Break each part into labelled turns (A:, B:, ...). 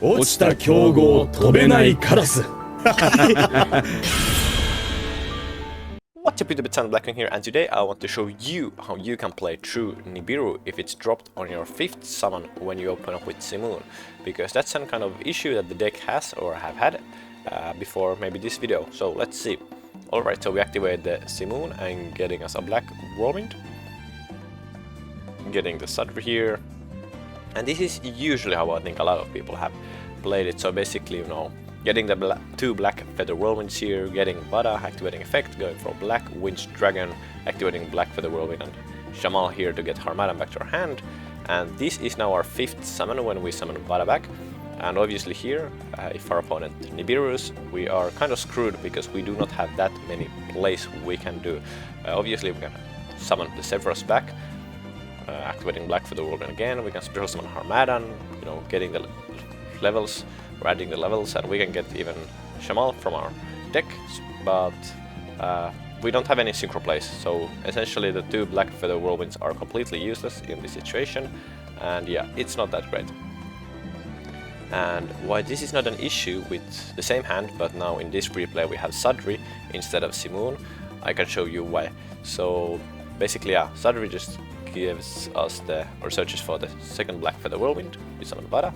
A: 落ちた競合飛べないカラス
B: What's up YouTube, it's Blackwing here, and today I want to show you how you can play true Nibiru if it's dropped on your 5th summon when you open up with Simoon, because that's some kind of issue that the deck has or have had before maybe this video, so let's see. Alright, so we activate the Simoon and getting us a black whirlwind, getting the Sudri here, and this is usually how I think a lot of people have played it, so basically, you know, getting the two black feather whirlwinds here, getting Vada, activating effect, going for black winged dragon, activating black feather whirlwind and Shamal here to get Harmadan back to our hand. And this is now our 5th summon when we summon Vada back. And obviously here, if our opponent Nibirus, we are kind of screwed because we do not have that many plays we can do. Obviously we can summon the Sephiroth back, activating black feather whirlwind again, we can special summon Harmadan, you know, getting the levels. We're adding the levels and we can get even Shamal from our deck, but we don't have any synchro plays, so essentially the two black feather whirlwinds are completely useless in this situation, and yeah, it's not that great. And why this is not an issue with the same hand, but now in this replay we have Sudri instead of Simoon, I can show you why. So basically, yeah, Sudri just gives us or searches for the second black feather whirlwind, we summon Vada,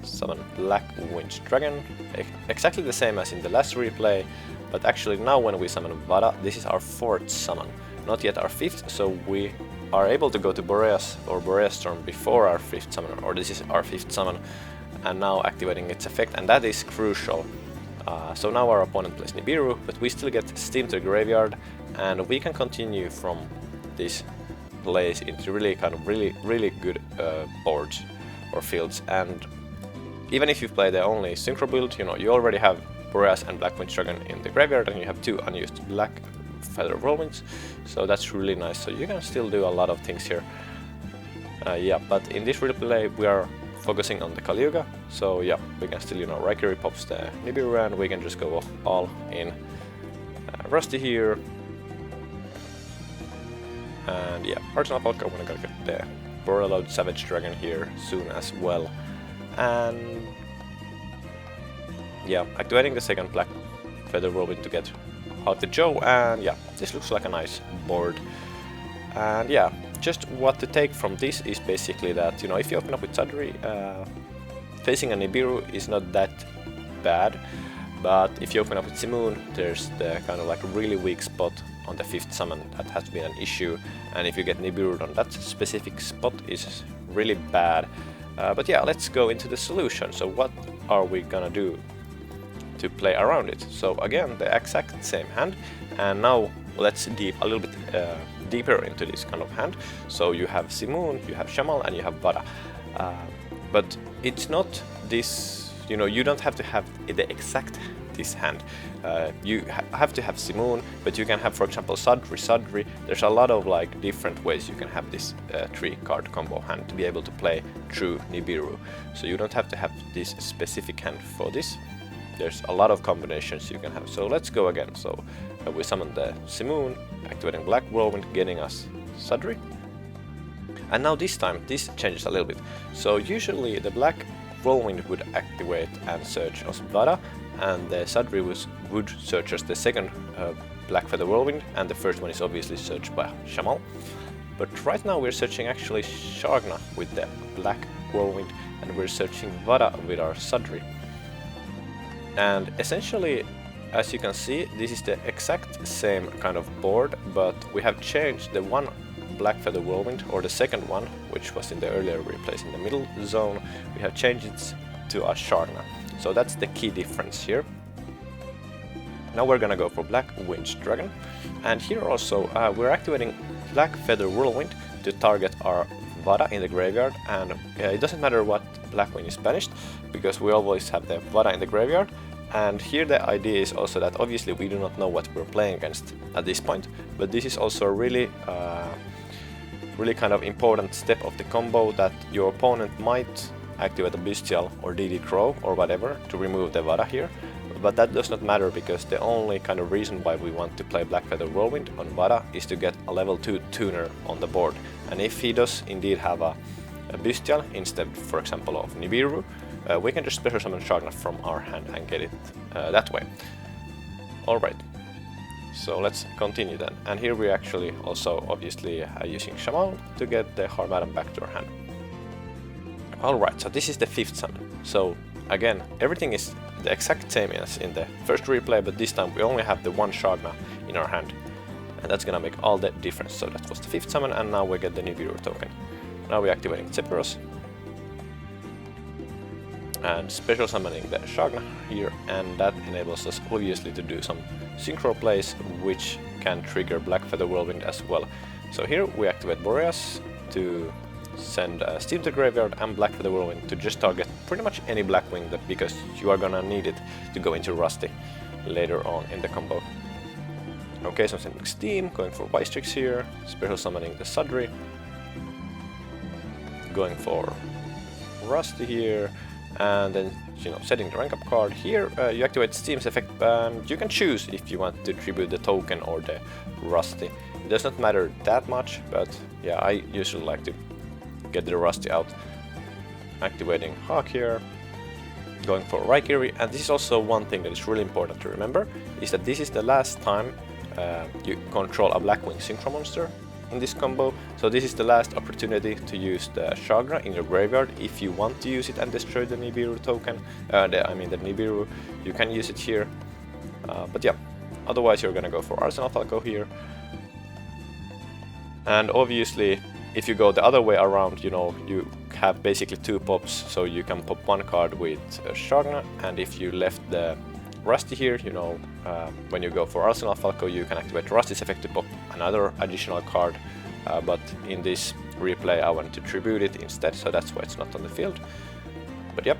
B: summon black winged dragon, exactly the same as in the last replay, but actually now when we summon Vada, this is our 4th summon, not yet our 5th, so we are able to go to Boreas or Boreas Storm before our 5th summon, or this is our 5th summon, and now activating its effect, and that is crucial. So now our opponent plays Nibiru, but we still get Steam to the graveyard, and we can continue from this place into really good boards or fields. And even if you play the only synchro build, you know, you already have Boreas and Black Winged Dragon in the graveyard, and you have two unused black feather whirlwinds, so that's really nice. So you can still do a lot of things here. Yeah, but in this replay we are focusing on the Kaliuga, so yeah, we can still, you know, Raikiri pops the Nibiru and we can just go all in Rusty here. And yeah, Arsenal Polka, we're gonna get the Borreload Savage Dragon here soon as well. And yeah, activating the second black feather whirlwind to get out the Joe, and yeah, this looks like a nice board. And yeah, just what to take from this is basically that, you know, if you open up with Sudri, facing a Nibiru is not that bad, but if you open up with Simoon, there's the kind of like really weak spot on the 5th summon that has been an issue, and if you get Nibiru on that specific spot is really bad. But yeah, let's go into the solution. So what are we gonna do to play around it? So again, the exact same hand, and now let's deep a little bit deeper into this kind of hand. So you have Simoon, you have Shamal, and you have Vada. But it's not this, you know, you don't have to have the exact this hand. You have to have Simoon, but you can have, for example, Sudri. There's a lot of like different ways you can have this 3-card combo hand to be able to play true Nibiru. So you don't have to have this specific hand for this. There's a lot of combinations you can have. So let's go again. So we summon the Simoon, activating Black Whirlwind, getting us Sudri. And now this time, this changes a little bit. So usually the Black Whirlwind would activate and search us Vada, and the Sudri would search us the second black feather whirlwind, and the first one is obviously searched by Shamal. But right now we're searching actually Shagna with the black whirlwind, and we're searching Vada with our Sudri. And essentially, as you can see, this is the exact same kind of board, but we have changed the one black feather whirlwind, or the second one, which was in the earlier replays in the middle zone, we have changed it to a Shagna. So that's the key difference here. Now we're gonna go for Black Winged Dragon, and here also we're activating Black Feather Whirlwind to target our Vada in the graveyard, and it doesn't matter what Blackwing is banished, because we always have the Vada in the graveyard. And here the idea is also that obviously we do not know what we're playing against at this point, but this is also a really kind of important step of the combo, that your opponent might activate a Bestial or DD Crow or whatever to remove the Vada here, but that does not matter, because the only kind of reason why we want to play Black Feather Whirlwind on Vada is to get a level 2 tuner on the board, and if he does indeed have a Bestial instead, for example, of Nibiru, we can just special summon Shagna from our hand and get it that way. Alright, so let's continue then. And here we're actually also obviously using Shaman to get the Harmadan back to our hand. Alright, so this is the 5th summon. So again, everything is the exact same as in the first replay, but this time we only have the one Shagna in our hand. And that's gonna make all the difference. So that was the 5th summon, and now we get the Nibiru token. Now we're activating Zephyros and special summoning the Shagna here, and that enables us obviously to do some synchro plays which can trigger Black Feather Whirlwind as well. So here we activate Boreas to send Steam to Graveyard and Black Feather Whirlwind to just target pretty much any Blackwing, that because you are gonna need it to go into Rusty later on in the combo. Okay, so I'm sending Steam, going for Vistrix here, special summoning the Sudri, going for Rusty here, and then, you know, setting the rank up card here. You activate Steam's effect, and you can choose if you want to tribute the token or the Rusty. It does not matter that much, but yeah, I usually like to get the Rusty out. Activating Hawk here, going for Raikiri, and this is also one thing that is really important to remember, is that this is the last time you control a Blackwing Synchro monster in this combo, so this is the last opportunity to use the Shagna in your graveyard. If you want to use it and destroy the Nibiru token, the Nibiru, you can use it here, but yeah, otherwise you're gonna go for Arsenal Falco here. And obviously, if you go the other way around, you know, you have basically 2 pops, so you can pop 1 card with Shagna, and if you left the Rusty here, you know, when you go for Arsenal Falco, you can activate Rusty's effect to pop another additional card, but in this replay I wanted to tribute it instead, so that's why it's not on the field. But yep,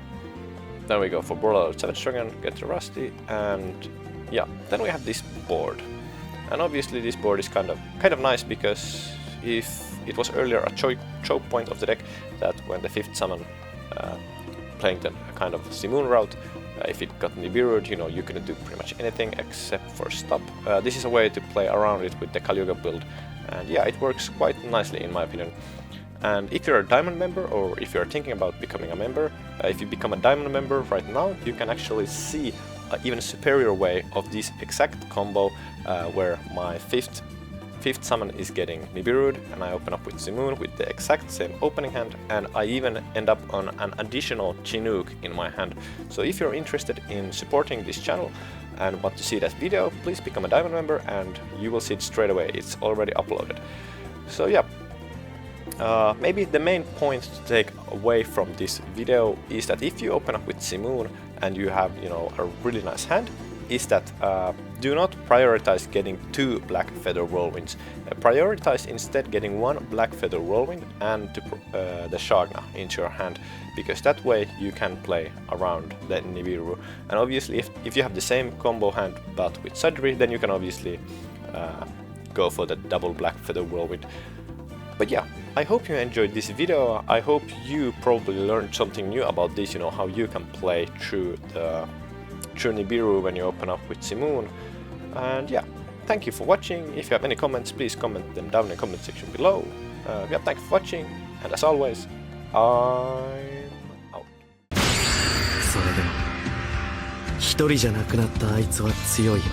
B: then we go for Borderlord Savage Dragon, get the Rusty, and yeah, then we have this board. And obviously this board is kind of nice, because if it was earlier a choke point of the deck, that when the 5th summon playing the kind of Simoon route, if it got Nibiru'd, you know, you couldn't do pretty much anything except for stop. This is a way to play around it with the Kalyuga build, and yeah, it works quite nicely in my opinion. And if you're a Diamond member, or if you're thinking about becoming a member, if you become a Diamond member right now, you can actually see an even superior way of this exact combo, where my 5th summon is getting Nibiru'd, and I open up with Simoon with the exact same opening hand, and I even end up on an additional Chinook in my hand. So if you're interested in supporting this channel and want to see that video, please become a Diamond member and you will see it straight away. It's already uploaded. So yeah, maybe the main point to take away from this video is that if you open up with Simoon and you have, you know, a really nice hand, is that do not prioritize getting 2 Black Feather Whirlwinds. Prioritize instead getting 1 Black Feather Whirlwind and the Shagna into your hand, because that way you can play around the Nibiru. And obviously if you have the same combo hand but with Sudri, then you can obviously go for the double Black Feather Whirlwind. But yeah, I hope you enjoyed this video. I hope you probably learned something new about this, you know, how you can play through Nibiru when you open up with Simoon. And yeah, thank you for watching. If you have any comments, please comment them down in the comment section below. Yeah, thanks for watching, and as always, I'm out.
C: それでも一人じゃなくなったあいつは強いよ。